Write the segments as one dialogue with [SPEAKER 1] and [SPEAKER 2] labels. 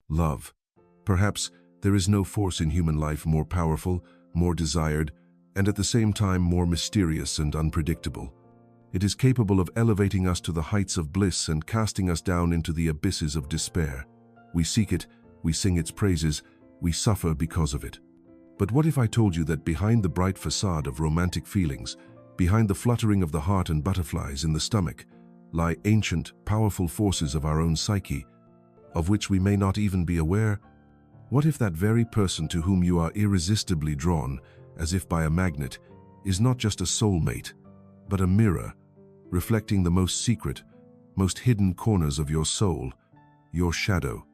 [SPEAKER 1] Love. Perhaps there is no force in human life more powerful, more desired, and at the same time more mysterious and unpredictable. It is capable of elevating us to the heights of bliss and casting us down into the abysses of despair. We seek it, we sing its praises, we suffer because of it. But what if I told you that behind the bright facade of romantic feelings, behind the fluttering of the heart and butterflies in the stomach, lie ancient, powerful forces of our own psyche, of which we may not even be aware? What if that very person to whom you are irresistibly drawn, as if by a magnet, is not just a soulmate, but a mirror, reflecting the most secret, most hidden corners of your soul, your shadow?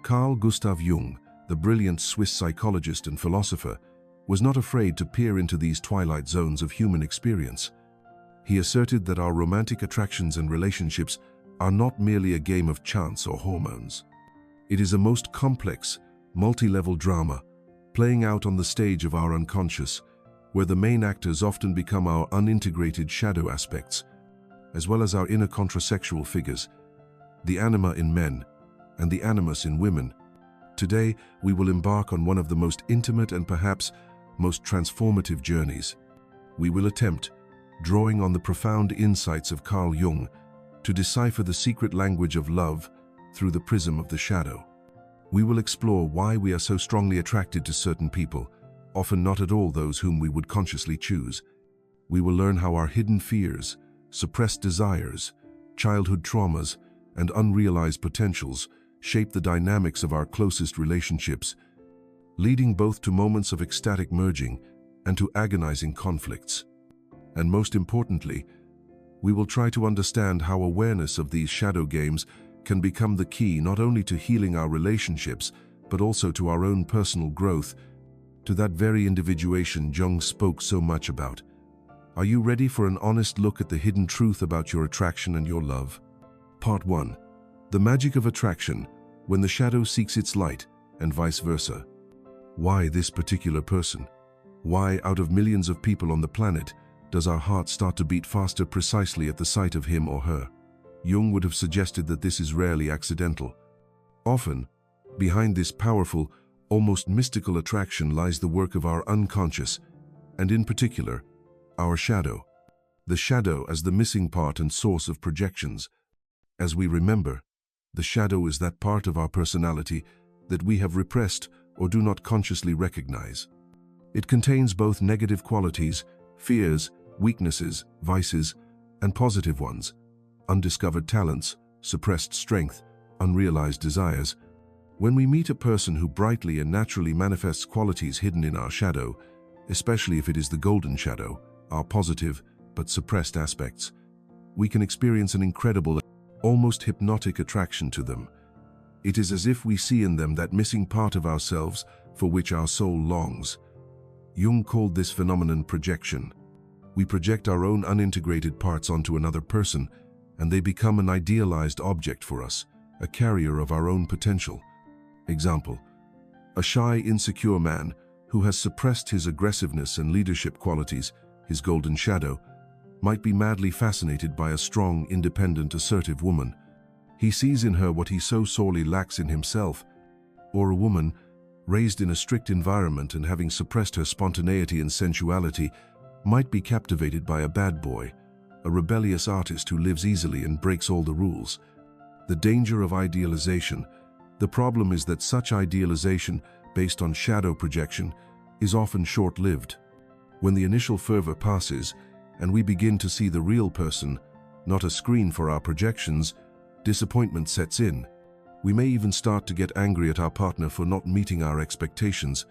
[SPEAKER 1] Carl Gustav Jung, the brilliant Swiss psychologist and philosopher, was not afraid to peer into these twilight zones of human experience. He asserted that our romantic attractions and relationships are not merely a game of chance or hormones. It is a most complex, multi-level drama, playing out on the stage of our unconscious, where the main actors often become our unintegrated shadow aspects, as well as our inner contrasexual figures, the anima in men and the animus in women. Today, we will embark on one of the most intimate and perhaps most transformative journeys. We will attempt, drawing on the profound insights of Carl Jung, to decipher the secret language of love through the prism of the shadow. We will explore why we are so strongly attracted to certain people, often not at all those whom we would consciously choose. We will learn how our hidden fears, suppressed desires, childhood traumas, and unrealized potentials shape the dynamics of our closest relationships, leading both to moments of ecstatic merging and to agonizing conflicts. And most importantly, we will try to understand how awareness of these shadow games can become the key not only to healing our relationships, but also to our own personal growth, to that very individuation Jung spoke so much about. Are you ready for an honest look at the hidden truth about your attraction and your love? Part 1. The magic of attraction, when the shadow seeks its light, and vice versa. Why this particular person? Why, out of millions of people on the planet, does our heart start to beat faster precisely at the sight of him or her? Jung would have suggested that this is rarely accidental. Often, behind this powerful, almost mystical attraction lies the work of our unconscious, and in particular, our shadow. The shadow as the missing part and source of projections. As we remember, the shadow is that part of our personality that we have repressed or do not consciously recognize. It contains both negative qualities, fears, weaknesses, vices, and positive ones, undiscovered talents, suppressed strength, unrealized desires. When we meet a person who brightly and naturally manifests qualities hidden in our shadow, especially if it is the golden shadow, our positive but suppressed aspects, we can experience an incredible, almost hypnotic attraction to them. It is as if we see in them that missing part of ourselves for which our soul longs. Jung called this phenomenon projection. We project our own unintegrated parts onto another person, and they become an idealized object for us, a carrier of our own potential. Example: a shy, insecure man who has suppressed his aggressiveness and leadership qualities, his golden shadow, might be madly fascinated by a strong, independent, assertive woman. He sees in her what he so sorely lacks in himself. Or a woman, raised in a strict environment and having suppressed her spontaneity and sensuality, might be captivated by a bad boy, a rebellious artist who lives easily and breaks all the rules. The danger of idealization. The problem is that such idealization, based on shadow projection, is often short-lived. When the initial fervor passes, and we begin to see the real person, not a screen for our projections, disappointment sets in. We may even start to get angry at our partner for not meeting our expectations,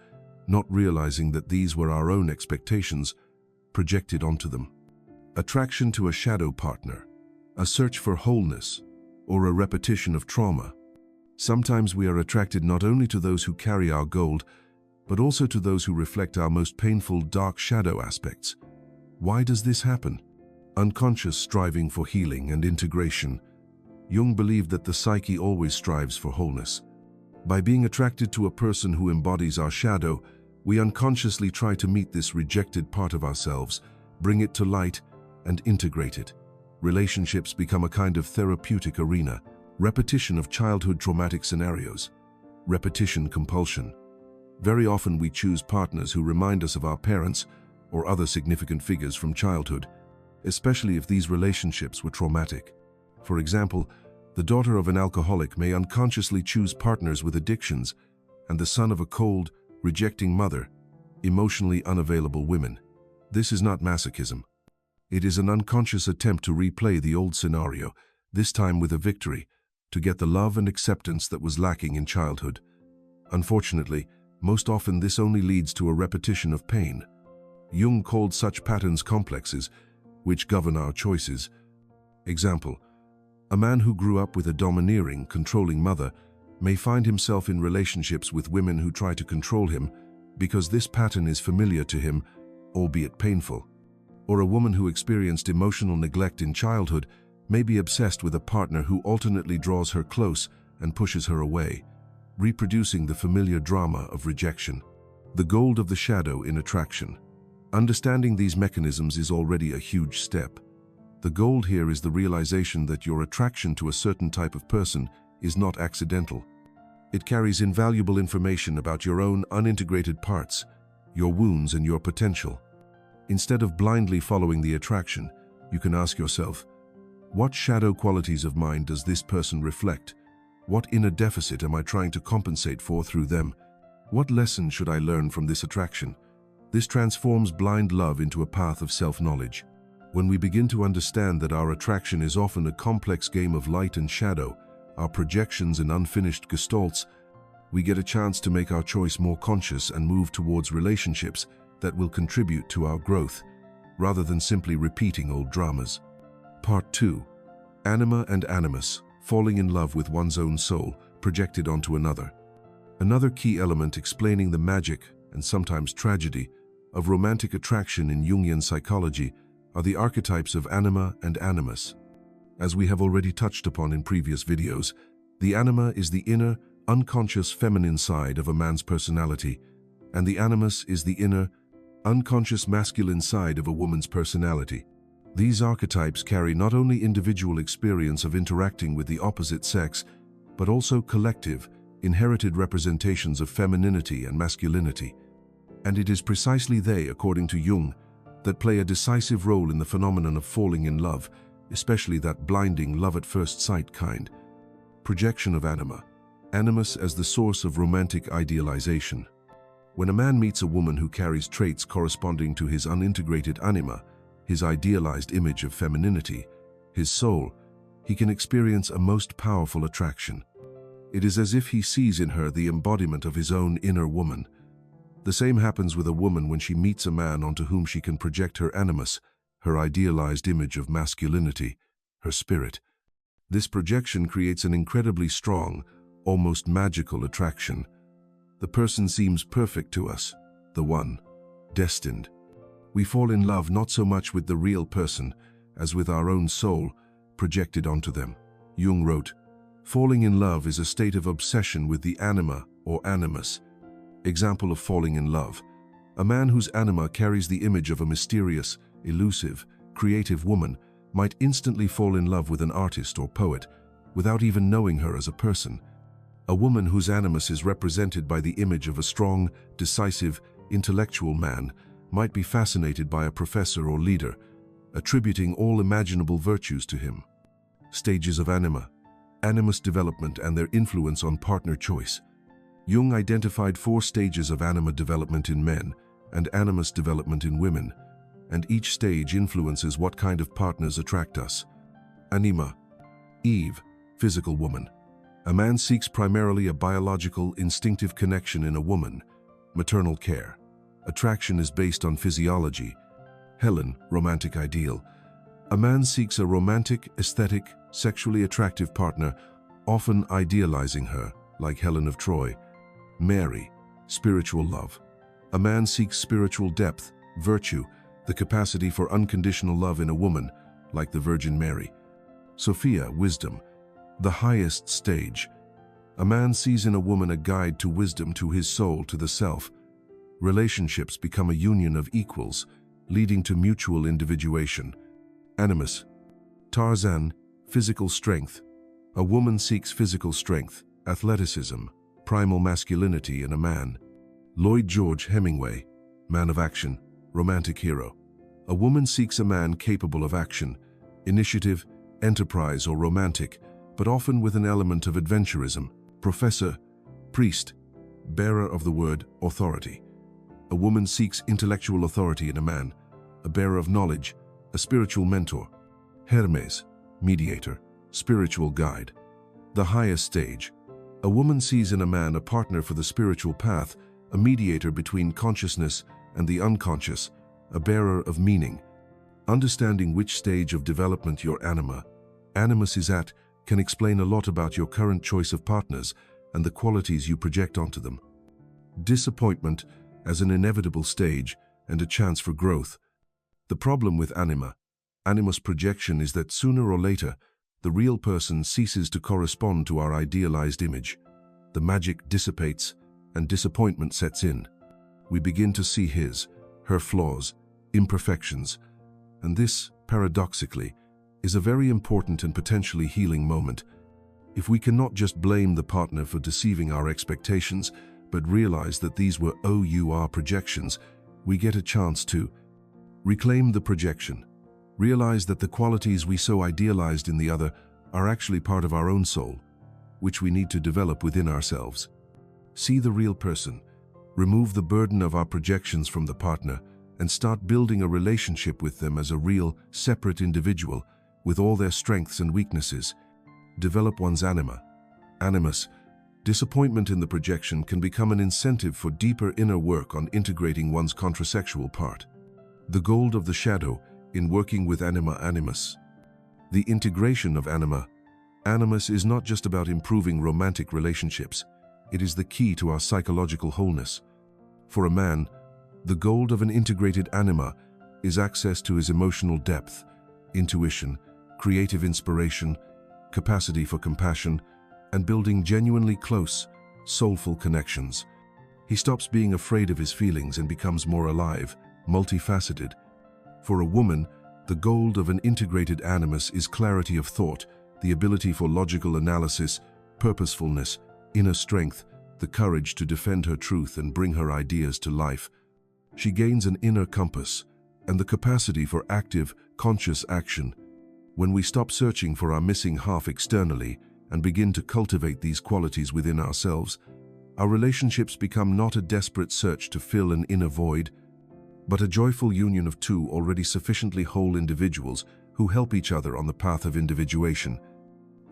[SPEAKER 1] not realizing that these were our own expectations, projected onto them. Attraction to a shadow partner, a search for wholeness, or a repetition of trauma. Sometimes we are attracted not only to those who carry our gold, but also to those who reflect our most painful dark shadow aspects. Why does this happen? Unconscious striving for healing and integration. Jung believed that the psyche always strives for wholeness. By being attracted to a person who embodies our shadow, we unconsciously try to meet this rejected part of ourselves, bring it to light, and integrate it. Relationships become a kind of therapeutic arena, repetition of childhood traumatic scenarios. repetition compulsion. Very often we choose partners who remind us of our parents or other significant figures from childhood, especially if these relationships were traumatic. For example, the daughter of an alcoholic may unconsciously choose partners with addictions, and the son of a cold, rejecting mother, emotionally unavailable women. This is not masochism. It is an unconscious attempt to replay the old scenario, this time with a victory, to get the love and acceptance that was lacking in childhood. Unfortunately, most often this only leads to a repetition of pain. Jung called such patterns complexes, which govern our choices. Example: a man who grew up with a domineering, controlling mother may find himself in relationships with women who try to control him because this pattern is familiar to him, albeit painful. Or a woman who experienced emotional neglect in childhood may be obsessed with a partner who alternately draws her close and pushes her away, reproducing the familiar drama of rejection. The gold of the shadow in attraction. Understanding these mechanisms is already a huge step. The gold here is the realization that your attraction to a certain type of person is not accidental. It carries invaluable information about your own unintegrated parts, your wounds and your potential. Instead of blindly following the attraction, you can ask yourself, what shadow qualities of mine does this person reflect? What inner deficit am I trying to compensate for through them? What lesson should I learn from this attraction? This transforms blind love into a path of self-knowledge. When we begin to understand that our attraction is often a complex game of light and shadow, our projections and unfinished gestalts, we get a chance to make our choice more conscious and move towards relationships that will contribute to our growth, rather than simply repeating old dramas. Part 2. Anima and Animus, falling in love with one's own soul, projected onto another. Another key element explaining the magic, and sometimes tragedy, of romantic attraction in Jungian psychology are the archetypes of Anima and Animus. As we have already touched upon in previous videos, the Anima is the inner, unconscious feminine side of a man's personality, and the Animus is the inner, unconscious masculine side of a woman's personality. These archetypes carry not only individual experience of interacting with the opposite sex, but also collective, inherited representations of femininity and masculinity. And it is precisely they, according to Jung, that play a decisive role in the phenomenon of falling in love, especially that blinding love at first sight kind. Projection of Anima. Animus as the source of romantic idealization. When a man meets a woman who carries traits corresponding to his unintegrated anima, his idealized image of femininity, his soul, he can experience a most powerful attraction. It is as if he sees in her the embodiment of his own inner woman. The same happens with a woman when she meets a man onto whom she can project her animus, her idealized image of masculinity, her spirit. This projection creates an incredibly strong, almost magical attraction. The person seems perfect to us, the one, destined. We fall in love not so much with the real person as with our own soul projected onto them. Jung wrote, "Falling in love is a state of obsession with the anima or animus." Example of falling in love. A man whose anima carries the image of a mysterious, elusive, creative woman might instantly fall in love with an artist or poet without even knowing her as a person. A woman whose animus is represented by the image of a strong, decisive, intellectual man might be fascinated by a professor or leader, attributing all imaginable virtues to him. Stages of anima. Animus development and their influence on partner choice. Jung identified 4 stages of anima development in men and animus development in women, and each stage influences what kind of partners attract us. Anima. Eve, physical woman. A man seeks primarily a biological, instinctive connection in a woman, maternal care. Attraction is based on physiology. Helen, romantic ideal. A man seeks a romantic, aesthetic, sexually attractive partner, often idealizing her, like Helen of Troy. Mary, spiritual love. A man seeks spiritual depth, virtue, the capacity for unconditional love in a woman, like the Virgin Mary. Sophia, wisdom, the highest stage. A man sees in a woman a guide to wisdom, to his soul, to the self. Relationships become a union of equals, leading to mutual individuation. Animus. Tarzan, physical strength. A woman seeks physical strength, athleticism, primal masculinity in a man. Lloyd George Hemingway, man of action, romantic hero. A woman seeks a man capable of action, initiative, enterprise, or romantic, but often with an element of adventurism. Professor, priest, bearer of the word authority. A woman seeks intellectual authority in a man, a bearer of knowledge, a spiritual mentor. Hermes, mediator, spiritual guide. The highest stage. A woman sees in a man a partner for the spiritual path, a mediator between consciousness and the unconscious, a bearer of meaning. Understanding which stage of development your Animus is at can explain a lot about your current choice of partners and the qualities you project onto them. Disappointment as an inevitable stage and a chance for growth. The problem with Animus projection is that sooner or later, the real person ceases to correspond to our idealized image. The magic dissipates and disappointment sets in. We begin to see her flaws, imperfections, and this, paradoxically, is a very important and potentially healing moment. If we cannot just blame the partner for deceiving our expectations, but realize that these were our projections, we get a chance to reclaim the projection. Realize that the qualities we so idealized in the other are actually part of our own soul, which we need to develop within ourselves. See the real person, remove the burden of our projections from the partner, and start building a relationship with them as a real, separate individual, with all their strengths and weaknesses. Develop one's Animus. Disappointment in the projection can become an incentive for deeper inner work on integrating one's contrasexual part. The gold of the shadow in working with Animus. The integration of Animus is not just about improving romantic relationships. It is the key to our psychological wholeness. For a man, the gold of an integrated Anima is access to his emotional depth, intuition, creative inspiration, capacity for compassion, and building genuinely close, soulful connections. He stops being afraid of his feelings and becomes more alive, multifaceted. For a woman, the gold of an integrated Animus is clarity of thought, the ability for logical analysis, purposefulness, inner strength, the courage to defend her truth and bring her ideas to life. She gains an inner compass and the capacity for active, conscious action. When we stop searching for our missing half externally and begin to cultivate these qualities within ourselves, our relationships become not a desperate search to fill an inner void, but a joyful union of two already sufficiently whole individuals who help each other on the path of individuation.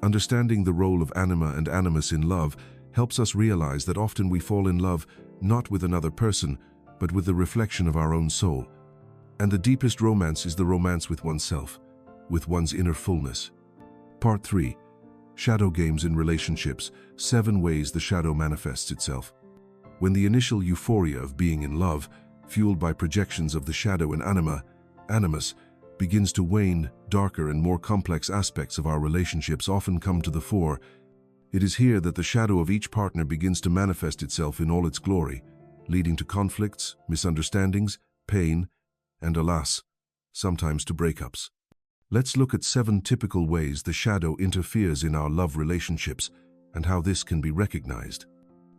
[SPEAKER 1] Understanding the role of Anima and Animus in love helps us realize that often we fall in love not with another person, but with the reflection of our own soul. And the deepest romance is the romance with oneself, with one's inner fullness. Part 3. Shadow games in relationships, 7 ways the shadow manifests itself. When the initial euphoria of being in love, fueled by projections of the shadow and Animus, begins to wane, darker and more complex aspects of our relationships often come to the fore. It is here that the shadow of each partner begins to manifest itself in all its glory, leading to conflicts, misunderstandings, pain, and alas, sometimes to breakups. Let's look at 7 typical ways the shadow interferes in our love relationships and how this can be recognized.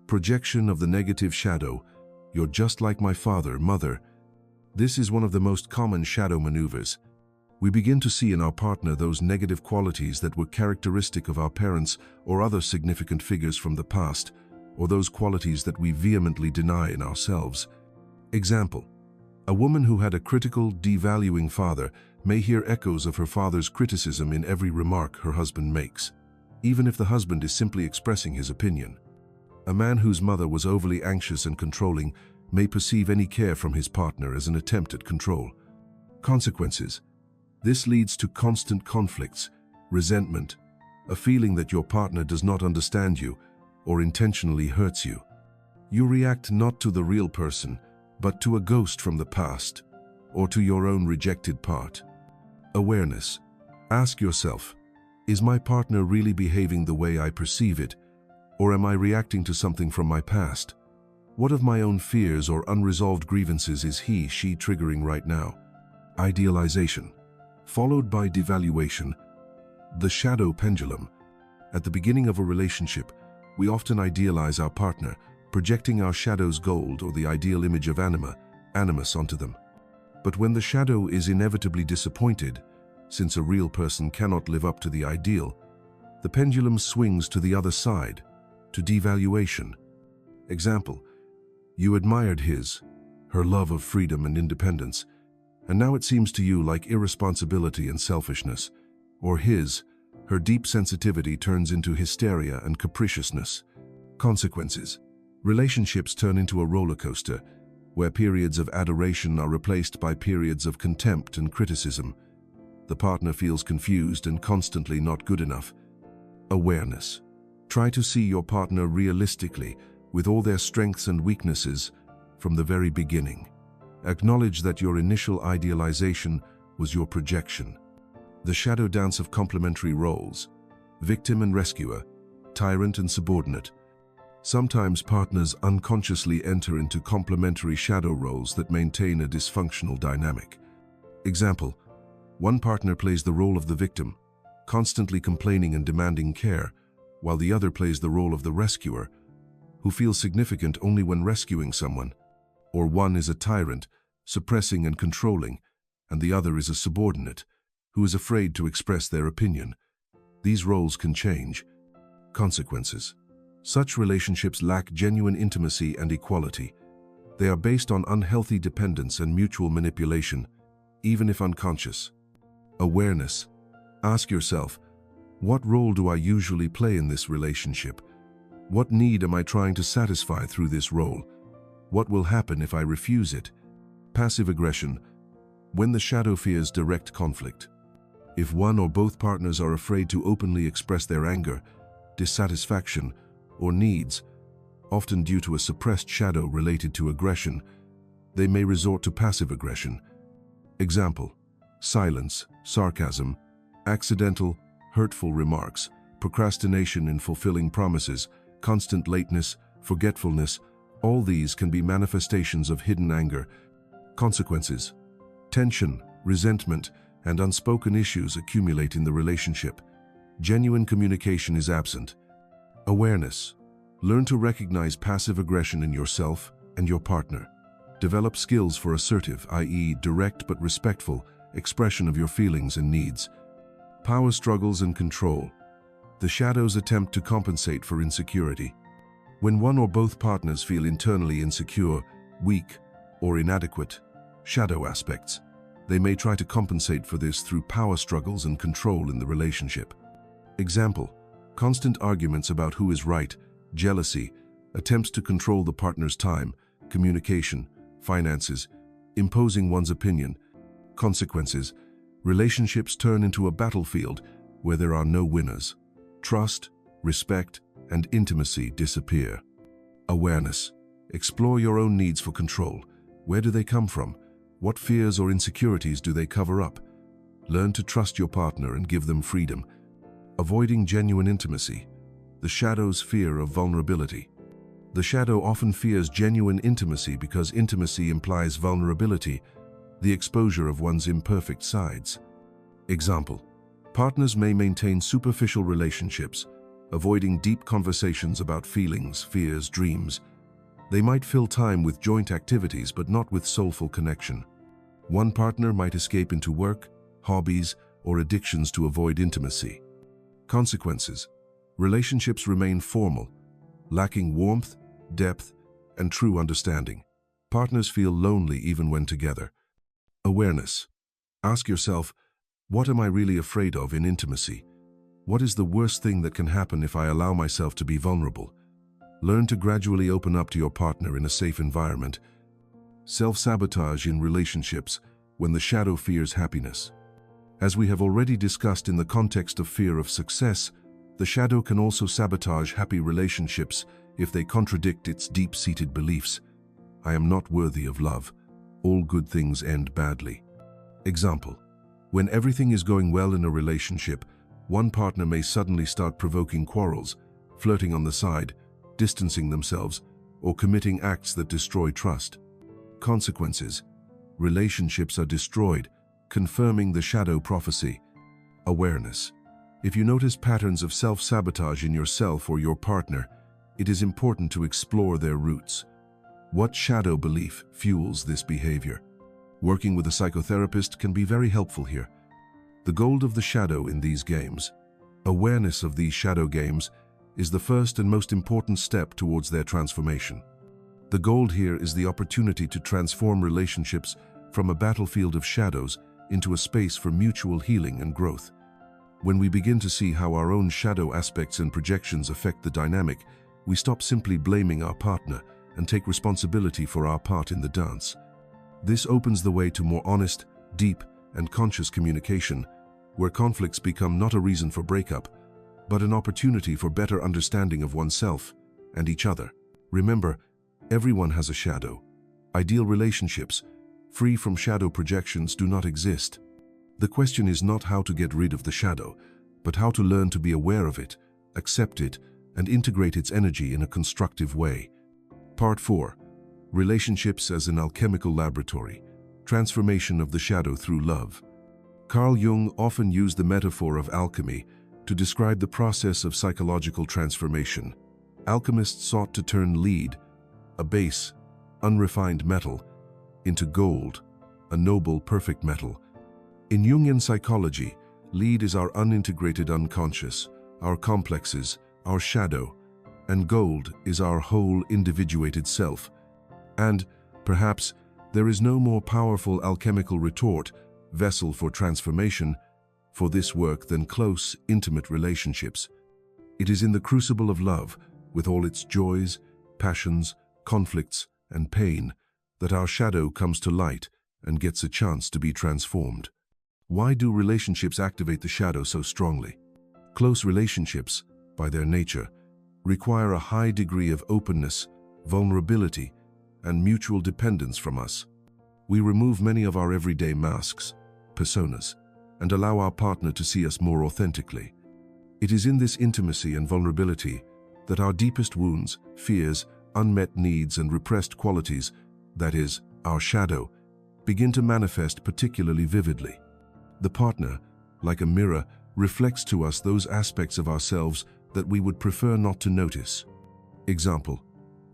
[SPEAKER 1] Projection of the negative shadow. You're just like my father, mother. This is one of the most common shadow maneuvers. We begin to see in our partner those negative qualities that were characteristic of our parents or other significant figures from the past, or those qualities that we vehemently deny in ourselves. Example: a woman who had a critical, devaluing father may hear echoes of her father's criticism in every remark her husband makes, even if the husband is simply expressing his opinion. A man whose mother was overly anxious and controlling may perceive any care from his partner as an attempt at control. Consequences: this leads to constant conflicts, resentment, a feeling that your partner does not understand you or intentionally hurts you. You react not to the real person, but to a ghost from the past, or to your own rejected part. Awareness. Ask yourself, is my partner really behaving the way I perceive it, or am I reacting to something from my past? What of my own fears or unresolved grievances is she triggering right now? Idealization, followed by devaluation. The shadow pendulum. At the beginning of a relationship, We often idealize our partner, projecting our shadow's gold or the ideal image of Anima, Animus onto them. But when the shadow is inevitably disappointed, since a real person cannot live up to the ideal, the pendulum swings to the other side, to devaluation. Example: you admired her love of freedom and independence, and now it seems to you like irresponsibility and selfishness. Or her deep sensitivity turns into hysteria and capriciousness. Consequences: relationships turn into a roller coaster, where periods of adoration are replaced by periods of contempt and criticism. The partner feels confused and constantly not good enough. Awareness. Try to see your partner realistically, with all their strengths and weaknesses, from the very beginning. Acknowledge that your initial idealization was your projection. The shadow dance of complementary roles: victim and rescuer, tyrant and subordinate. Sometimes partners unconsciously enter into complementary shadow roles that maintain a dysfunctional dynamic. Example: one partner plays the role of the victim, constantly complaining and demanding care, while the other plays the role of the rescuer, who feels significant only when rescuing someone. Or one is a tyrant, suppressing and controlling, and the other is a subordinate, who is afraid to express their opinion. These roles can change. Consequences: such relationships lack genuine intimacy and equality. They are based on unhealthy dependence and mutual manipulation, even if unconscious. Awareness. Ask yourself, what role do I usually play in this relationship? What need am I trying to satisfy through this role? What will happen if I refuse it? Passive aggression. When the shadow fears direct conflict. If one or both partners are afraid to openly express their anger, dissatisfaction, or needs, often due to a suppressed shadow related to aggression, they may resort to passive aggression. Example: silence, sarcasm, accidental, hurtful remarks, procrastination in fulfilling promises, constant lateness, forgetfulness. All these can be manifestations of hidden anger. Consequences: tension, resentment, and unspoken issues accumulate in the relationship. Genuine communication is absent. Awareness. Learn to recognize passive aggression in yourself and your partner. Develop skills for assertive, i.e., direct but respectful, expression of your feelings and needs. Power struggles and control. The shadows attempt to compensate for insecurity. When one or both partners feel internally insecure, weak, or inadequate, shadow aspects, they may try to compensate for this through power struggles and control in the relationship. Example: constant arguments about who is right, jealousy, attempts to control the partner's time, communication, finances, imposing one's opinion. Consequences: relationships turn into a battlefield where there are no winners. Trust, respect, and intimacy disappear. Awareness. Explore your own needs for control. Where do they come from? What fears or insecurities do they cover up? Learn to trust your partner and give them freedom. Avoiding genuine intimacy. The shadow's fear of vulnerability. The shadow often fears genuine intimacy because intimacy implies vulnerability, the exposure of one's imperfect sides. Example: partners may maintain superficial relationships, avoiding deep conversations about feelings, fears, dreams. They might fill time with joint activities but not with soulful connection. One partner might escape into work, hobbies, or addictions to avoid intimacy. Consequences: relationships remain formal, lacking warmth, depth, and true understanding. Partners feel lonely even when together. Awareness. Ask yourself, what am I really afraid of in intimacy? What is the worst thing that can happen if I allow myself to be vulnerable? Learn to gradually open up to your partner in a safe environment. Self-sabotage in relationships when the shadow fears happiness. As we have already discussed in the context of fear of success, the shadow can also sabotage happy relationships if they contradict its deep-seated beliefs. I am not worthy of love. All good things end badly. Example: when everything is going well in a relationship, one partner may suddenly start provoking quarrels, flirting on the side, distancing themselves, or committing acts that destroy trust. Consequences: relationships are destroyed, confirming the shadow prophecy. Awareness. If you notice patterns of self-sabotage in yourself or your partner, it is important to explore their roots. What shadow belief fuels this behavior? Working with a psychotherapist can be very helpful here. The goal of the shadow in these games. Awareness of these shadow games is the first and most important step towards their transformation. The goal here is the opportunity to transform relationships from a battlefield of shadows into a space for mutual healing and growth. When we begin to see how our own shadow aspects and projections affect the dynamic, we stop simply blaming our partner and take responsibility for our part in the dance. This opens the way to more honest, deep, and conscious communication, where conflicts become not a reason for breakup, but an opportunity for better understanding of oneself and each other. Remember, everyone has a shadow. Ideal relationships, free from shadow projections, do not exist. The question is not how to get rid of the shadow, but how to learn to be aware of it, accept it, and integrate its energy in a constructive way. Part 4. Relationships as an alchemical laboratory. Transformation of the shadow through love. Carl Jung often used the metaphor of alchemy to describe the process of psychological transformation. Alchemists sought to turn lead, a base, unrefined metal, into gold, a noble, perfect metal. In Jungian psychology, lead is our unintegrated unconscious, our complexes, our shadow, and gold is our whole individuated self. And, perhaps, there is no more powerful alchemical retort, vessel for transformation, for this work than close, intimate relationships. It is in the crucible of love, with all its joys, passions, conflicts, and pain, that our shadow comes to light and gets a chance to be transformed. Why do relationships activate the shadow so strongly? Close relationships, by their nature, require a high degree of openness, vulnerability, and mutual dependence from us. We remove many of our everyday masks, personas, and allow our partner to see us more authentically. It is in this intimacy and vulnerability that our deepest wounds, fears, unmet needs, and repressed qualities, that is, our shadow, begin to manifest particularly vividly. The partner, like a mirror, reflects to us those aspects of ourselves that we would prefer not to notice. Example: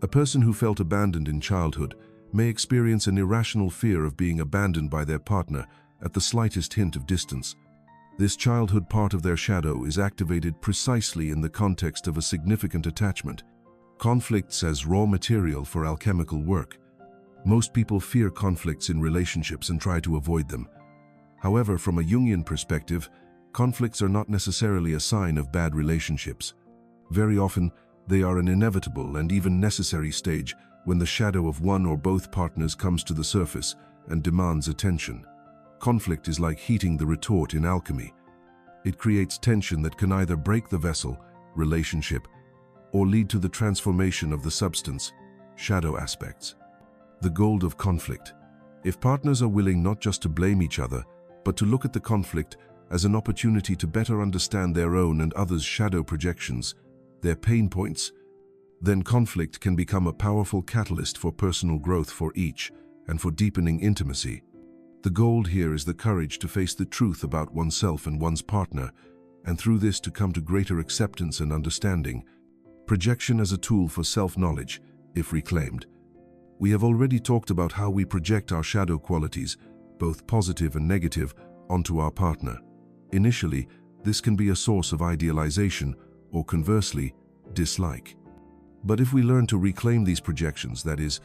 [SPEAKER 1] a person who felt abandoned in childhood may experience an irrational fear of being abandoned by their partner at the slightest hint of distance. This childhood part of their shadow is activated precisely in the context of a significant attachment. Conflicts as raw material for alchemical work. Most people fear conflicts in relationships and try to avoid them. However, from a Jungian perspective, conflicts are not necessarily a sign of bad relationships. Very often, they are an inevitable and even necessary stage when the shadow of one or both partners comes to the surface and demands attention. Conflict is like heating the retort in alchemy. It creates tension that can either break the vessel, relationship, or lead to the transformation of the substance, shadow aspects. The goal of conflict. If partners are willing not just to blame each other, but to look at the conflict as an opportunity to better understand their own and others' shadow projections, their pain points, then conflict can become a powerful catalyst for personal growth for each and for deepening intimacy. The goal here is the courage to face the truth about oneself and one's partner, and through this to come to greater acceptance and understanding. Projection as a tool for self-knowledge, if reclaimed. We have already talked about how we project our shadow qualities, both positive and negative, onto our partner. Initially, this can be a source of idealization or, conversely, dislike. But if we learn to reclaim these projections, that is,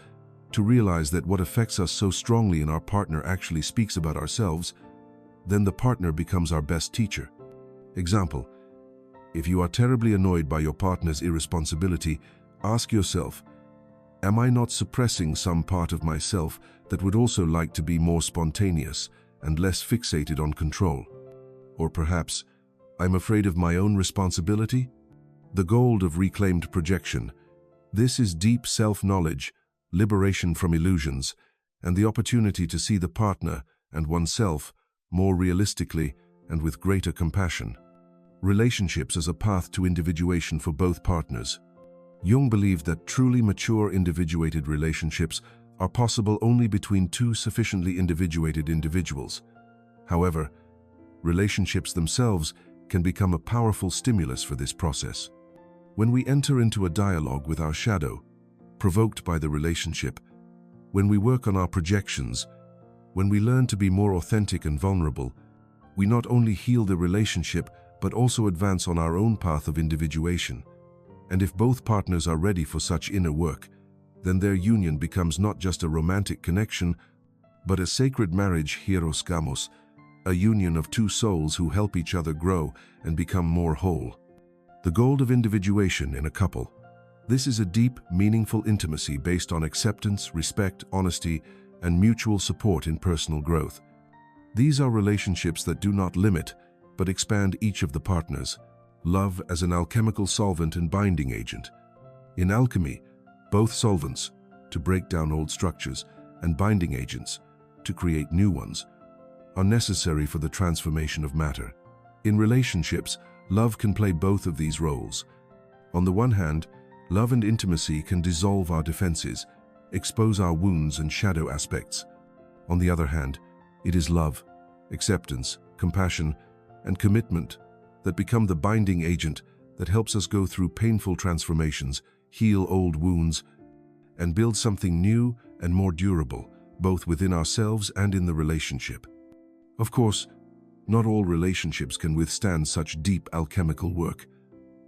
[SPEAKER 1] to realize that what affects us so strongly in our partner actually speaks about ourselves, then the partner becomes our best teacher. Example: if you are terribly annoyed by your partner's irresponsibility, ask yourself, am I not suppressing some part of myself that would also like to be more spontaneous and less fixated on control? Or perhaps, I'm afraid of my own responsibility? The goal of reclaimed projection. This is deep self-knowledge, liberation from illusions, and the opportunity to see the partner and oneself more realistically and with greater compassion. Relationships as a path to individuation for both partners. Jung believed that truly mature individuated relationships are possible only between two sufficiently individuated individuals. However, relationships themselves can become a powerful stimulus for this process. When we enter into a dialogue with our shadow, provoked by the relationship, when we work on our projections, when we learn to be more authentic and vulnerable, we not only heal the relationship but also advance on our own path of individuation. And if both partners are ready for such inner work, then their union becomes not just a romantic connection, but a sacred marriage, hieros gamos, a union of two souls who help each other grow and become more whole. The goal of individuation in a couple. This is a deep, meaningful intimacy based on acceptance, respect, honesty, and mutual support in personal growth. These are relationships that do not limit, but expand each of the partners. Love as an alchemical solvent and binding agent. In alchemy, both solvents, to break down old structures, and binding agents, to create new ones, are necessary for the transformation of matter. In relationships, love can play both of these roles. On the one hand, love and intimacy can dissolve our defenses, expose our wounds and shadow aspects. On the other hand, it is love, acceptance, compassion, and commitment that become the binding agent that helps us go through painful transformations, heal old wounds, and build something new and more durable, both within ourselves and in the relationship. Of course, not all relationships can withstand such deep alchemical work.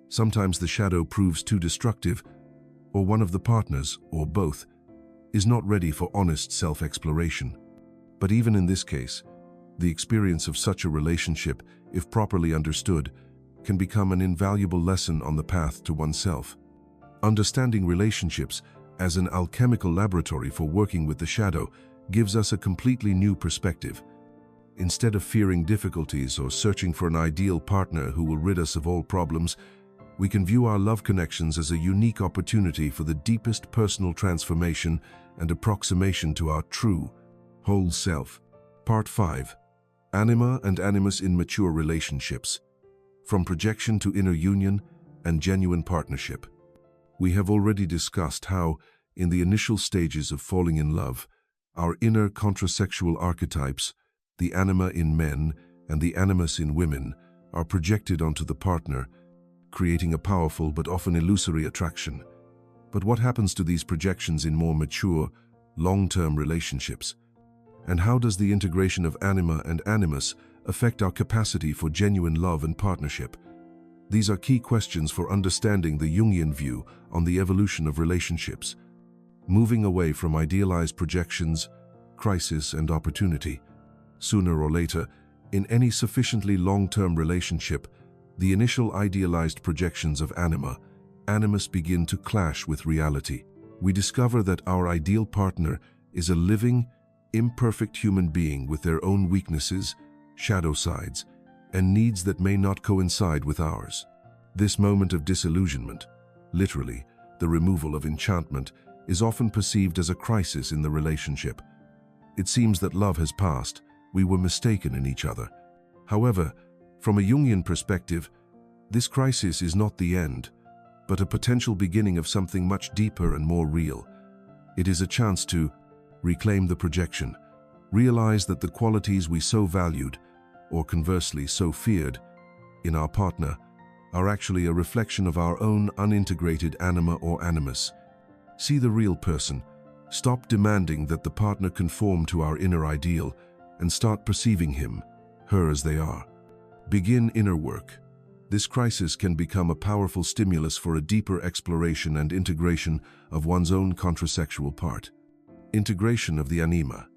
[SPEAKER 1] Sometimes the shadow proves too destructive, or one of the partners, or both, is not ready for honest self-exploration. But even in this case, the experience of such a relationship, if properly understood, can become an invaluable lesson on the path to oneself. Understanding relationships as an alchemical laboratory for working with the shadow gives us a completely new perspective. Instead of fearing difficulties or searching for an ideal partner who will rid us of all problems, we can view our love connections as a unique opportunity for the deepest personal transformation and approximation to our true, whole self. Part 5. Anima and Animus in mature relationships. From projection to inner union and genuine partnership. We have already discussed how, in the initial stages of falling in love, our inner contrasexual archetypes, the anima in men and the animus in women, are projected onto the partner, creating a powerful but often illusory attraction. But what happens to these projections in more mature, long-term relationships? And how does the integration of anima and animus affect our capacity for genuine love and partnership? These are key questions for understanding the Jungian view on the evolution of relationships, moving away from idealized projections, crisis, and opportunity. Sooner or later, in any sufficiently long-term relationship, the initial idealized projections of anima, animus begin to clash with reality. We discover that our ideal partner is a living, imperfect human being with their own weaknesses, shadow sides, and needs that may not coincide with ours. This moment of disillusionment, literally, the removal of enchantment, is often perceived as a crisis in the relationship. It seems that love has passed, we were mistaken in each other. However, from a Jungian perspective, this crisis is not the end, but a potential beginning of something much deeper and more real. It is a chance to reclaim the projection, realize that the qualities we so valued, or conversely so feared, in our partner, are actually a reflection of our own unintegrated anima or animus. See the real person, stop demanding that the partner conform to our inner ideal, and start perceiving him, her as they are. Begin inner work. This crisis can become a powerful stimulus for a deeper exploration and integration of one's own contrasexual part. Integration of the anima,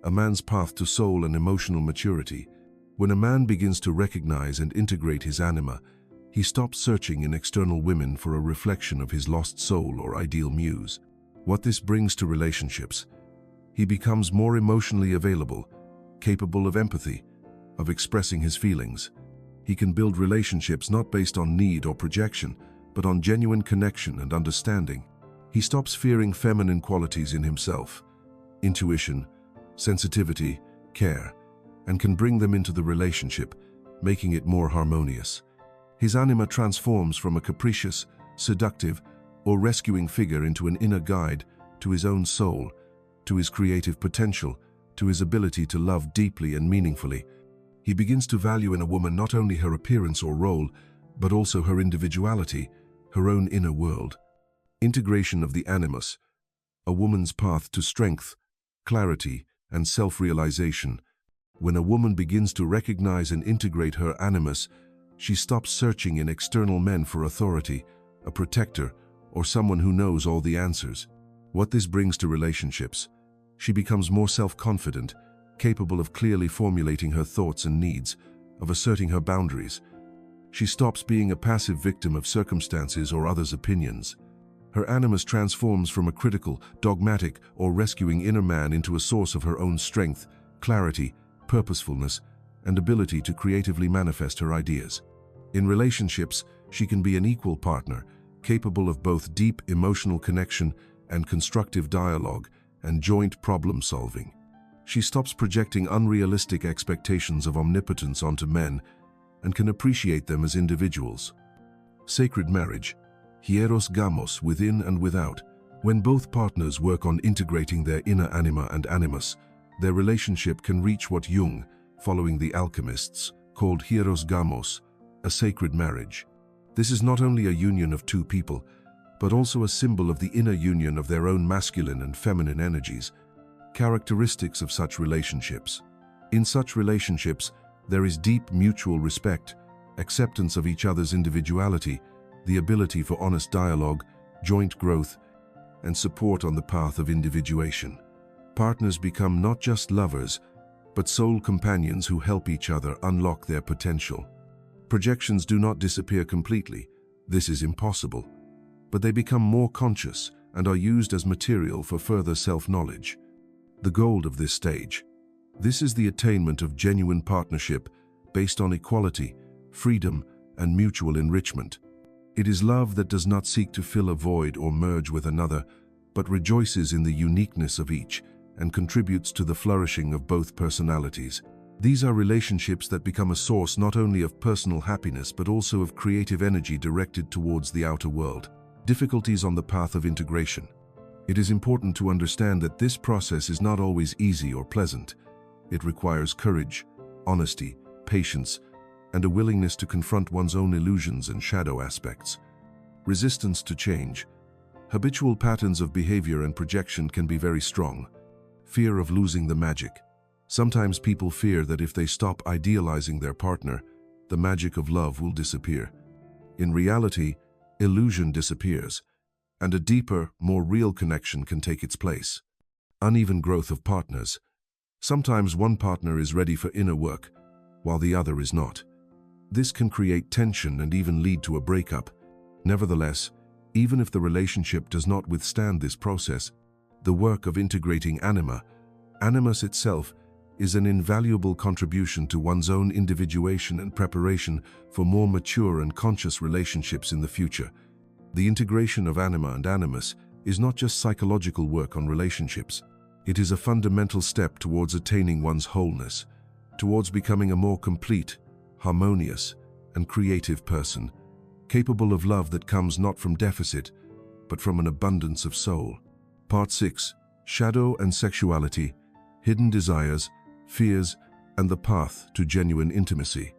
[SPEAKER 1] a man's path to soul and emotional maturity. When a man begins to recognize and integrate his anima, he stops searching in external women for a reflection of his lost soul or ideal muse. What this brings to relationships: he becomes more emotionally available, capable of empathy, of expressing his feelings. He can build relationships not based on need or projection, but on genuine connection and understanding. He stops fearing feminine qualities in himself, intuition, sensitivity, care, and can bring them into the relationship, making it more harmonious. His anima transforms from a capricious, seductive, or rescuing figure into an inner guide to his own soul, to his creative potential, to his ability to love deeply and meaningfully. He begins to value in a woman not only her appearance or role, but also her individuality, her own inner world. Integration of the Animus, a woman's path to strength, clarity, and self-realization. When a woman begins to recognize and integrate her Animus, she stops searching in external men for authority, a protector, or someone who knows all the answers. What this brings to relationships: she becomes more self-confident, capable of clearly formulating her thoughts and needs, of asserting her boundaries. She stops being a passive victim of circumstances or others' opinions. Her Animus transforms from a critical, dogmatic, or rescuing inner man into a source of her own strength, clarity, purposefulness, and ability to creatively manifest her ideas. In relationships, she can be an equal partner, capable of both deep emotional connection and constructive dialogue and joint problem-solving. She stops projecting unrealistic expectations of omnipotence onto men and can appreciate them as individuals. Sacred marriage, hieros gamos, within and without. When both partners work on integrating their inner anima and animus, their relationship can reach what Jung, following the alchemists, called hieros gamos, a sacred marriage. This is not only a union of two people, but also a symbol of the inner union of their own masculine and feminine energies. Characteristics of such relationships. In such relationships, there is deep mutual respect, acceptance of each other's individuality, the ability for honest dialogue, joint growth, and support on the path of individuation. Partners become not just lovers, but soul companions who help each other unlock their potential. Projections do not disappear completely. This is impossible. But they become more conscious and are used as material for further self-knowledge. The goal of this stage. This is the attainment of genuine partnership based on equality, freedom, and mutual enrichment. It is love that does not seek to fill a void or merge with another, but rejoices in the uniqueness of each and contributes to the flourishing of both personalities. These are relationships that become a source not only of personal happiness but also of creative energy directed towards the outer world. Difficulties on the path of integration. It is important to understand that this process is not always easy or pleasant. It requires courage, honesty, patience, and a willingness to confront one's own illusions and shadow aspects. Resistance to change. Habitual patterns of behavior and projection can be very strong. Fear of losing the magic. Sometimes people fear that if they stop idealizing their partner, the magic of love will disappear. In reality, illusion disappears, and a deeper, more real connection can take its place. Uneven growth of partners. Sometimes one partner is ready for inner work, while the other is not. This can create tension and even lead to a breakup. Nevertheless, even if the relationship does not withstand this process, the work of integrating Animus itself, is an invaluable contribution to one's own individuation and preparation for more mature and conscious relationships in the future. The integration of Anima and Animus is not just psychological work on relationships. It is a fundamental step towards attaining one's wholeness, towards becoming a more complete, harmonious, and creative person, capable of love that comes not from deficit, but from an abundance of soul. Part 6. Shadow and Sexuality, Hidden Desires, Fears, and the Path to Genuine Intimacy.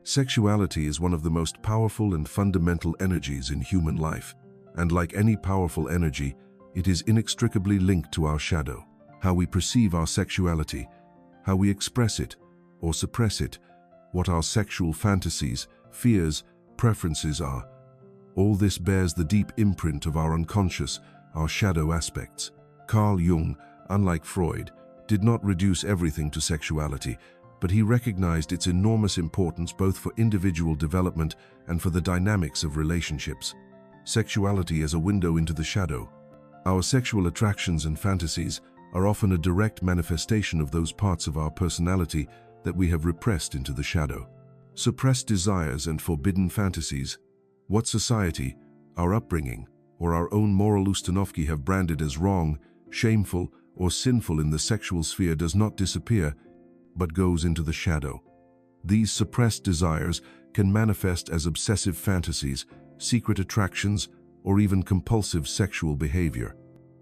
[SPEAKER 1] Sexuality is one of the most powerful and fundamental energies in human life, and like any powerful energy, it is inextricably linked to our shadow. How we perceive our sexuality, how we express it or suppress it, what our sexual fantasies, fears, preferences are. All this bears the deep imprint of our unconscious, our shadow aspects. Carl Jung, unlike Freud, did not reduce everything to sexuality, but he recognized its enormous importance both for individual development and for the dynamics of relationships. Sexuality as a window into the shadow. Our sexual attractions and fantasies are often a direct manifestation of those parts of our personality that we have repressed into the shadow. Suppressed desires and forbidden fantasies. What society, our upbringing, or our own moral ustanovki have branded as wrong, shameful, or sinful in the sexual sphere does not disappear, but goes into the shadow. These suppressed desires can manifest as obsessive fantasies, secret attractions, or even compulsive sexual behavior.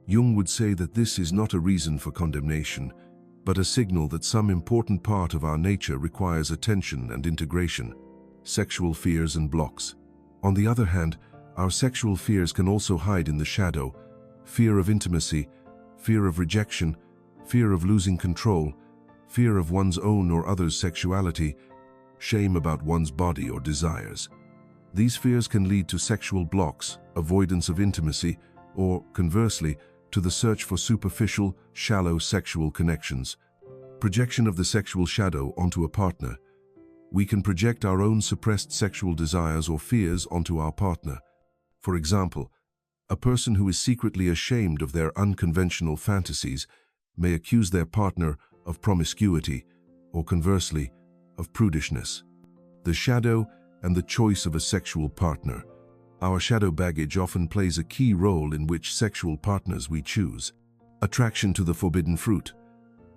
[SPEAKER 1] Jung would say that this is not a reason for condemnation, but a signal that some important part of our nature requires attention and integration. Sexual fears and blocks. On the other hand, Our sexual fears can also hide in the shadow: fear of intimacy, fear of rejection, fear of losing control, fear of one's own or others' sexuality, shame about one's body or desires. These fears can lead to sexual blocks, avoidance of intimacy, or, conversely, to the search for superficial, shallow sexual connections. Projection of the sexual shadow onto a partner. We can project our own suppressed sexual desires or fears onto our partner. For example, a person who is secretly ashamed of their unconventional fantasies may accuse their partner of promiscuity, or conversely, of prudishness. The shadow and the choice of a sexual partner. Our shadow baggage often plays a key role in which sexual partners we choose. Attraction to the forbidden fruit.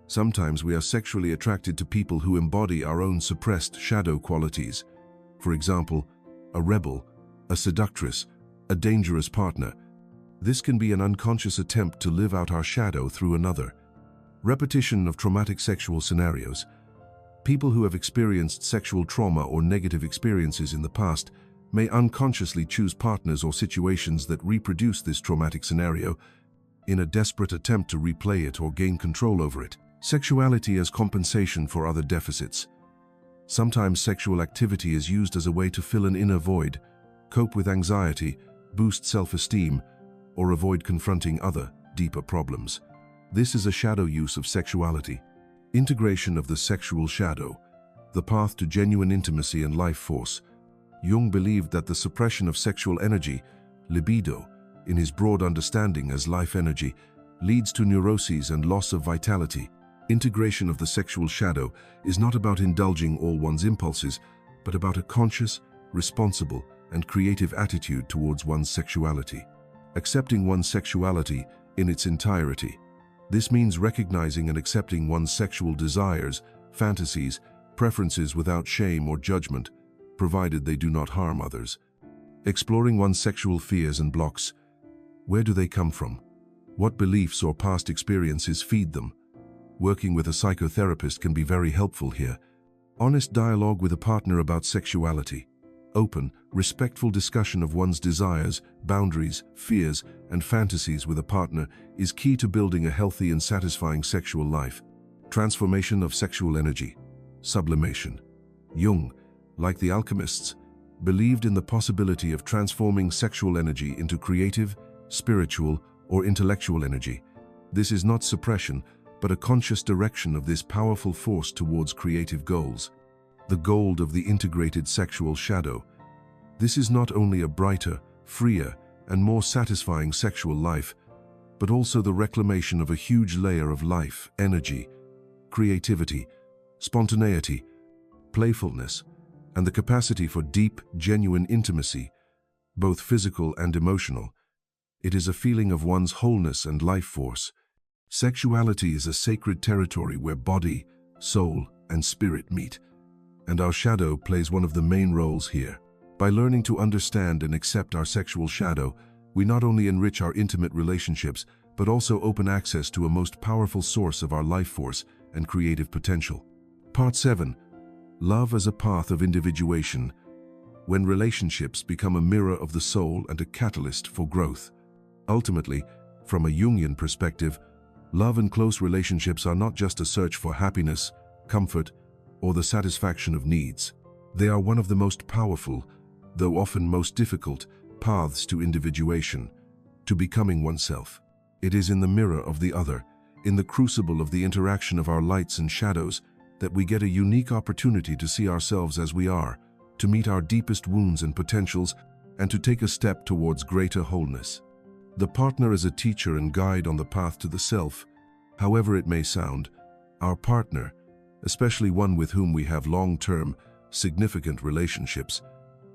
[SPEAKER 1] Sometimes we are sexually attracted to people who embody our own suppressed shadow qualities. For example, a rebel, a seductress, a dangerous partner. This can be an unconscious attempt to live out our shadow through another. Repetition of traumatic sexual scenarios. People who have experienced sexual trauma or negative experiences in the past may unconsciously choose partners or situations that reproduce this traumatic scenario in a desperate attempt to replay it or gain control over it. Sexuality as compensation for other deficits. Sometimes sexual activity is used as a way to fill an inner void, cope with anxiety, boost self-esteem, or avoid confronting other, deeper problems. This is a shadow use of sexuality. Integration of the sexual shadow, the path to genuine intimacy and life force. Jung believed that the suppression of sexual energy, libido, in his broad understanding as life energy, leads to neuroses and loss of vitality. Integration of the sexual shadow is not about indulging all one's impulses, but about a conscious, responsible, and creative attitude towards one's sexuality. Accepting one's sexuality in its entirety. This means recognizing and accepting one's sexual desires, fantasies, preferences without shame or judgment, provided they do not harm others. Exploring one's sexual fears and blocks. Where do they come from? What beliefs or past experiences feed them? Working with a psychotherapist can be very helpful here. Honest dialogue with a partner about sexuality. Open, respectful discussion of one's desires, boundaries, fears, and fantasies with a partner is key to building a healthy and satisfying sexual life. Transformation of sexual energy. Sublimation. Jung, like the alchemists, believed in the possibility of transforming sexual energy into creative, spiritual, or intellectual energy. This is not suppression, but a conscious direction of this powerful force towards creative goals. The gold of the integrated sexual shadow. This is not only a brighter, freer, and more satisfying sexual life, but also the reclamation of a huge layer of life, energy, creativity, spontaneity, playfulness, and the capacity for deep, genuine intimacy, both physical and emotional. It is a feeling of one's wholeness and life force. Sexuality is a sacred territory where body, soul, and spirit meet, and our shadow plays one of the main roles here. By learning to understand and accept our sexual shadow, we not only enrich our intimate relationships, but also open access to a most powerful source of our life force and creative potential. Part 7. Love as a path of individuation. When relationships become a mirror of the soul and a catalyst for growth. Ultimately, from a Jungian perspective, love and close relationships are not just a search for happiness, comfort, or the satisfaction of needs. They are one of the most powerful, though often most difficult, paths to individuation, to becoming oneself. It is in the mirror of the other, in the crucible of the interaction of our lights and shadows, that we get a unique opportunity to see ourselves as we are, to meet our deepest wounds and potentials, and to take a step towards greater wholeness. The partner is a teacher and guide on the path to the self. However it may sound, our partner, especially one with whom we have long-term, significant relationships,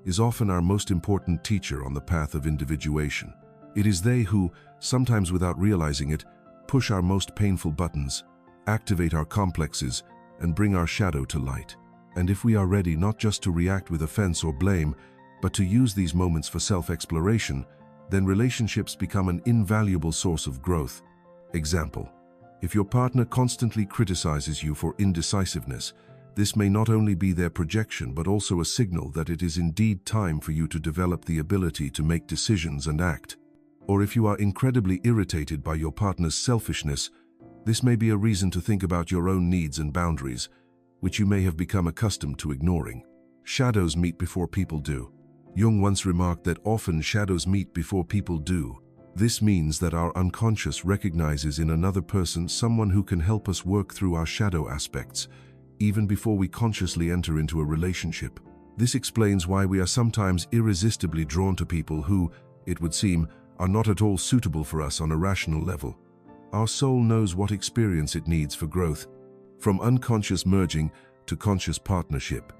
[SPEAKER 1] is often our most important teacher on the path of individuation. It is they who, sometimes without realizing it, push our most painful buttons, activate our complexes, and bring our shadow to light. And if we are ready not just to react with offense or blame, but to use these moments for self-exploration, then relationships become an invaluable source of growth. Example: if your partner constantly criticizes you for indecisiveness, this may not only be their projection but also a signal that it is indeed time for you to develop the ability to make decisions and act. Or if you are incredibly irritated by your partner's selfishness, this may be a reason to think about your own needs and boundaries, which you may have become accustomed to ignoring. Shadows meet before people do. Jung once remarked that often shadows meet before people do. This means that our unconscious recognizes in another person someone who can help us work through our shadow aspects, even before we consciously enter into a relationship. This explains why we are sometimes irresistibly drawn to people who, it would seem, are not at all suitable for us on a rational level. Our soul knows what experience it needs for growth, from unconscious merging to conscious partnership.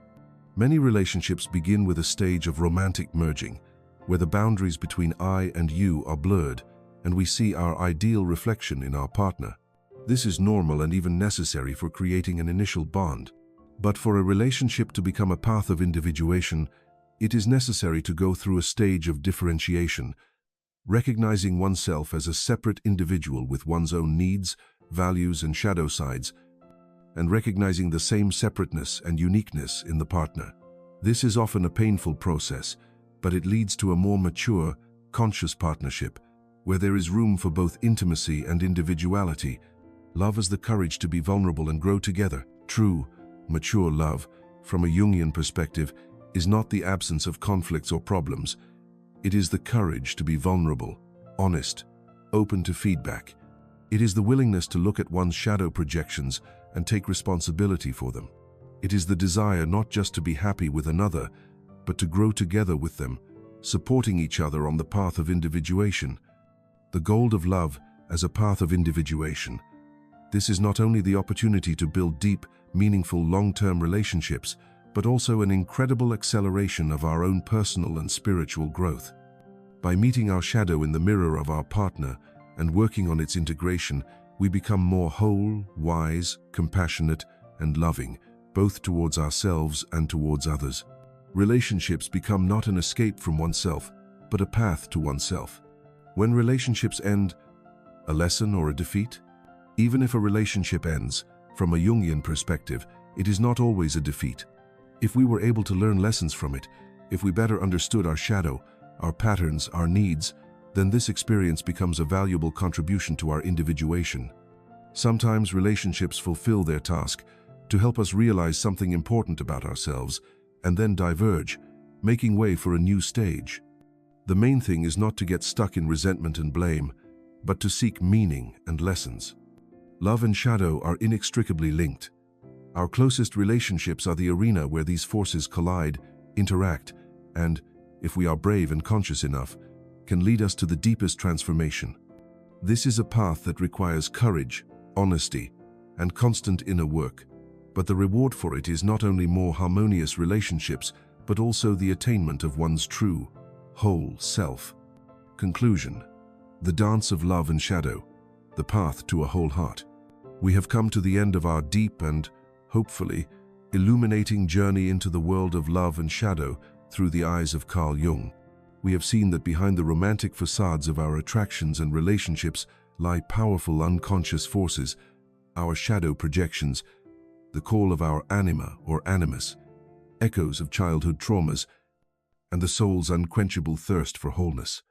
[SPEAKER 1] Many relationships begin with a stage of romantic merging, where the boundaries between I and you are blurred, and we see our ideal reflection in our partner. This is normal and even necessary for creating an initial bond. But for a relationship to become a path of individuation, it is necessary to go through a stage of differentiation, recognizing oneself as a separate individual with one's own needs, values, and shadow sides, and recognizing the same separateness and uniqueness in the partner. This is often a painful process, but it leads to a more mature, conscious partnership, where there is room for both intimacy and individuality. Love has the courage to be vulnerable and grow together. True, mature love, from a Jungian perspective, is not the absence of conflicts or problems. It is the courage to be vulnerable, honest, open to feedback. It is the willingness to look at one's shadow projections and take responsibility for them. It is the desire not just to be happy with another, but to grow together with them, supporting each other on the path of individuation. The goal of love as a path of individuation. This is not only the opportunity to build deep, meaningful long-term relationships, but also an incredible acceleration of our own personal and spiritual growth. By meeting our shadow in the mirror of our partner and working on its integration, we become more whole, wise, compassionate, and loving, both towards ourselves and towards others. Relationships become not an escape from oneself, but a path to oneself. When relationships end, a lesson or a defeat? Even if a relationship ends, from a Jungian perspective, it is not always a defeat. If we were able to learn lessons from it, if we better understood our shadow, our patterns, our needs, then this experience becomes a valuable contribution to our individuation. Sometimes relationships fulfill their task to help us realize something important about ourselves, and then diverge, making way for a new stage. The main thing is not to get stuck in resentment and blame, but to seek meaning and lessons. Love and shadow are inextricably linked. Our closest relationships are the arena where these forces collide, interact, and, if we are brave and conscious enough, can lead us to the deepest transformation. This is a path that requires courage, honesty, and constant inner work. But the reward for it is not only more harmonious relationships, but also the attainment of one's true, whole self. Conclusion. The dance of love and shadow, the path to a whole heart. We have come to the end of our deep and, hopefully, illuminating journey into the world of love and shadow through the eyes of Carl Jung. We have seen that behind the romantic facades of our attractions and relationships lie powerful unconscious forces, our shadow projections, the call of our Anima or Animus, echoes of childhood traumas, and the soul's unquenchable thirst for wholeness.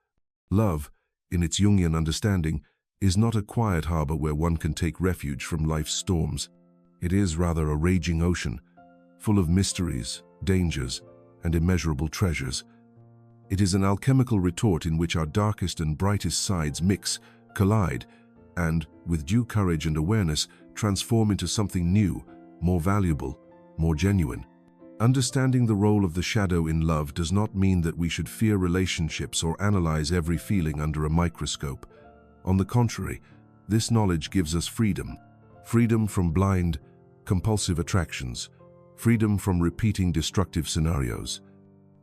[SPEAKER 1] Love, in its Jungian understanding, is not a quiet harbor where one can take refuge from life's storms. It is rather a raging ocean, full of mysteries, dangers, and immeasurable treasures. It is an alchemical retort in which our darkest and brightest sides mix, collide, and, with due courage and awareness, transform into something new, more valuable, more genuine. Understanding the role of the shadow in love does not mean that we should fear relationships or analyze every feeling under a microscope. On the contrary, this knowledge gives us freedom. Freedom from blind, compulsive attractions. Freedom from repeating destructive scenarios.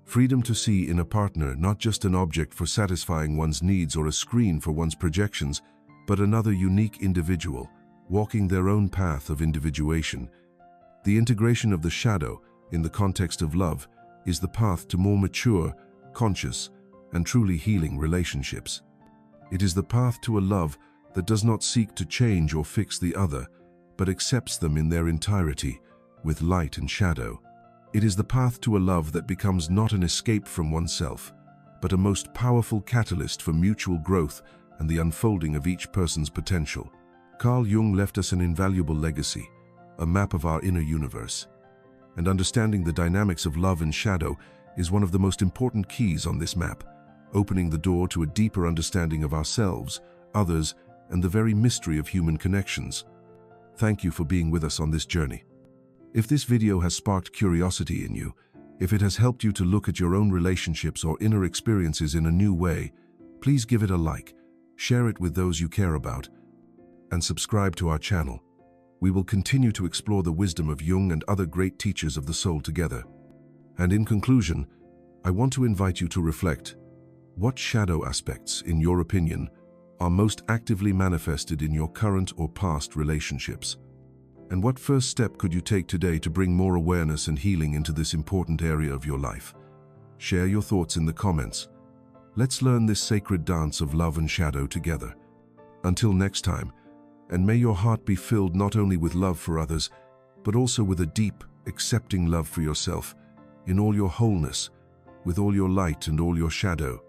[SPEAKER 1] Freedom to see in a partner not just an object for satisfying one's needs or a screen for one's projections, but another unique individual, walking their own path of individuation. The integration of the shadow, in the context of love, is the path to more mature, conscious, and truly healing relationships. It is the path to a love that does not seek to change or fix the other, but accepts them in their entirety, with light and shadow. It is the path to a love that becomes not an escape from oneself, but a most powerful catalyst for mutual growth and the unfolding of each person's potential. Carl Jung left us an invaluable legacy, a map of our inner universe. And understanding the dynamics of love and shadow is one of the most important keys on this map, opening the door to a deeper understanding of ourselves, others, and the very mystery of human connections. Thank you for being with us on this journey. If this video has sparked curiosity in you, if it has helped you to look at your own relationships or inner experiences in a new way, please give it a like, share it with those you care about, and subscribe to our channel. We will continue to explore the wisdom of Jung and other great teachers of the soul together. And in conclusion, I want to invite you to reflect. What shadow aspects, in your opinion, are most actively manifested in your current or past relationships? And what first step could you take today to bring more awareness and healing into this important area of your life? Share your thoughts in the comments. Let's learn this sacred dance of love and shadow together. Until next time, and may your heart be filled not only with love for others, but also with a deep, accepting love for yourself, in all your wholeness, with all your light and all your shadow.